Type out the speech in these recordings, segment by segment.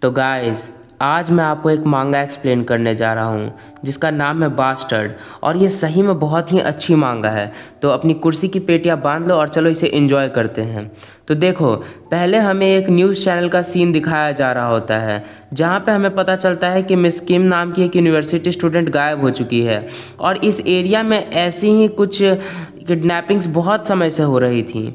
तो गाइस आज मैं आपको एक मांगा एक्सप्लेन करने जा रहा हूँ जिसका नाम है बास्टर्ड। और ये सही में बहुत ही अच्छी मांगा है। तो अपनी कुर्सी की पेटियाँ बांध लो और चलो इसे एंजॉय करते हैं। तो देखो, पहले हमें एक न्यूज़ चैनल का सीन दिखाया जा रहा होता है जहाँ पे हमें पता चलता है कि मिस किम नाम की एक यूनिवर्सिटी स्टूडेंट गायब हो चुकी है और इस एरिया में ऐसी ही कुछ किडनैपिंग्स बहुत समय से हो रही थी।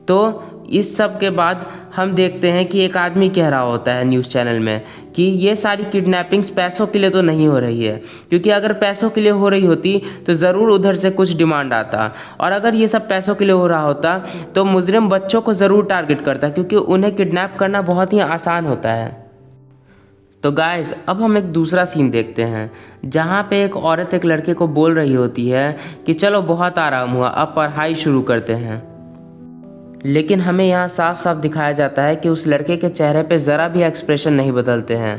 तो इस सब के बाद हम देखते हैं कि एक आदमी कह रहा होता है न्यूज़ चैनल में कि ये सारी किडनैपिंग्स पैसों के लिए तो नहीं हो रही है, क्योंकि अगर पैसों के लिए हो रही होती तो ज़रूर उधर से कुछ डिमांड आता, और अगर ये सब पैसों के लिए हो रहा होता तो मुजरिम बच्चों को ज़रूर टारगेट करता, क्योंकि उन्हें किडनैप करना बहुत ही आसान होता है। तो गाइस अब हम एक दूसरा सीन देखते हैं जहाँ पे एक औरत एक लड़के को बोल रही होती है कि चलो बहुत आराम हुआ, अब पढ़ाई शुरू करते हैं। लेकिन हमें यहाँ साफ साफ दिखाया जाता है कि उस लड़के के चेहरे पे ज़रा भी एक्सप्रेशन नहीं बदलते हैं।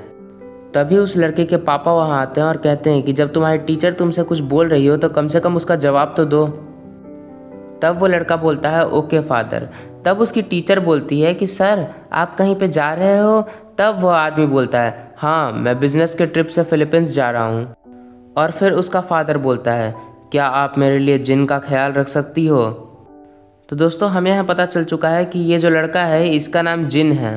तभी उस लड़के के पापा वहाँ आते हैं और कहते हैं कि जब तुम्हारी टीचर तुमसे कुछ बोल रही हो तो कम से कम उसका जवाब तो दो। तब वो लड़का बोलता है ओके फादर। तब उसकी टीचर बोलती है कि सर आप कहीं पे जा रहे हो? तब वह आदमी बोलता है हाँ, मैं बिजनेस के ट्रिप से फिलीपींस जा रहा हूँ। और फिर उसका फादर बोलता है क्या आप मेरे लिए जिन का ख्याल रख सकती हो? तो दोस्तों हमें यहाँ पता चल चुका है कि ये जो लड़का है इसका नाम जिन है।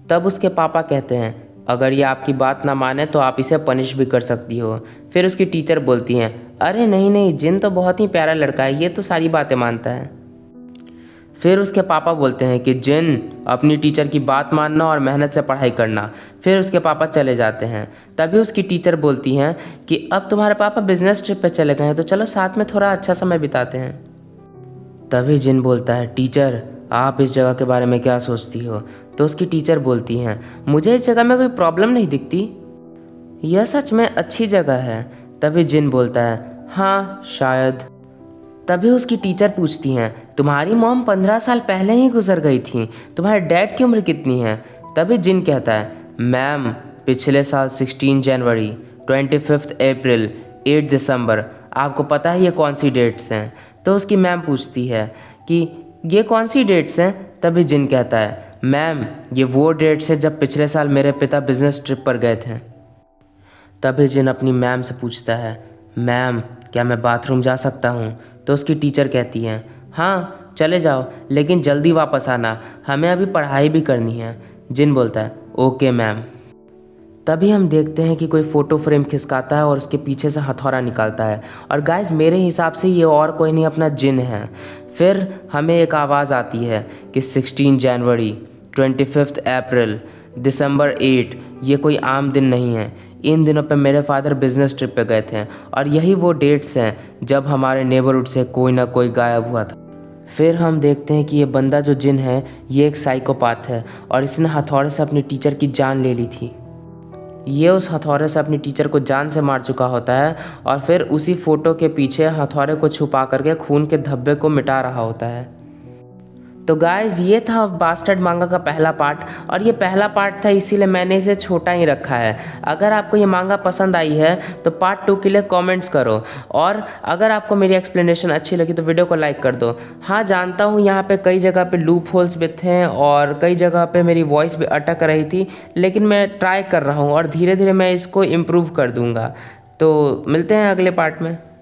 तब उसके पापा कहते हैं अगर ये आपकी बात ना माने तो आप इसे पनिश भी कर सकती हो। फिर उसकी टीचर बोलती हैं अरे नहीं नहीं, जिन तो बहुत ही प्यारा लड़का है, ये तो सारी बातें मानता है। फिर उसके पापा बोलते हैं कि जिन अपनी टीचर की बात मानना और मेहनत से पढ़ाई करना। फिर उसके पापा चले जाते हैं। तभी उसकी टीचर बोलती हैं कि अब तुम्हारे पापा बिजनेस ट्रिप पे चले गए हैं तो चलो साथ में थोड़ा अच्छा समय बिताते हैं। तभी जिन बोलता है टीचर आप इस जगह के बारे में क्या सोचती हो? तो उसकी टीचर बोलती हैं मुझे इस जगह में कोई प्रॉब्लम नहीं दिखती, यह सच में अच्छी जगह है। तभी जिन बोलता है हाँ शायद। तभी उसकी टीचर पूछती हैं तुम्हारी मॉम 15 साल पहले ही गुजर गई थी, तुम्हारे डैड की उम्र कितनी है? तभी जिन कहता है मैम पिछले साल 16 जनवरी, 25 अप्रैल, 8 दिसंबर, आपको पता है ये कौन सी डेट्स हैं? तो उसकी मैम पूछती है कि ये कौन सी डेट्स हैं? तभी जिन कहता है मैम ये वो डेट्स हैं जब पिछले साल मेरे पिता बिजनेस ट्रिप पर गए थे। तभी जिन अपनी मैम से पूछता है मैम क्या मैं बाथरूम जा सकता हूँ? तो उसकी टीचर कहती है हाँ चले जाओ, लेकिन जल्दी वापस आना, हमें अभी पढ़ाई भी करनी है। जिन बोलता है ओके मैम। तभी हम देखते हैं कि कोई फ़ोटो फ्रेम खिसकाता है और उसके पीछे से हथौड़ा निकालता है, और गाइस मेरे हिसाब से ये और कोई नहीं अपना जिन है। फिर हमें एक आवाज़ आती है कि 16 जनवरी, 25 अप्रैल, दिसंबर 8 ये कोई आम दिन नहीं है। इन दिनों पे मेरे फादर बिजनेस ट्रिप पे गए थे और यही वो डेट्स हैं जब हमारे नेबरहुड से कोई ना कोई गायब हुआ था। फिर हम देखते हैं कि ये बंदा जो जिन है ये एक साइकोपाथ है और इसने हथौड़े से अपनी टीचर की जान ले ली थी। ये उस हथौड़े से अपनी टीचर को जान से मार चुका होता है और फिर उसी फोटो के पीछे हथौड़े को छुपा करके खून के धब्बे को मिटा रहा होता है। तो गाइज ये था बास्टर्ड मांगा का पहला पार्ट, और ये पहला पार्ट था इसीलिए मैंने इसे छोटा ही रखा है। अगर आपको ये मांगा पसंद आई है तो पार्ट 2 के लिए कमेंट्स करो, और अगर आपको मेरी एक्सप्लेनेशन अच्छी लगी तो वीडियो को लाइक कर दो। हाँ जानता हूँ यहाँ पे कई जगह पे लूप होल्स भी थे और कई जगह पे मेरी वॉइस भी अटक रही थी, लेकिन मैं ट्राई कर रहा हूँ और धीरे धीरे मैं इसको इम्प्रूव कर दूँगा। तो मिलते हैं अगले पार्ट में।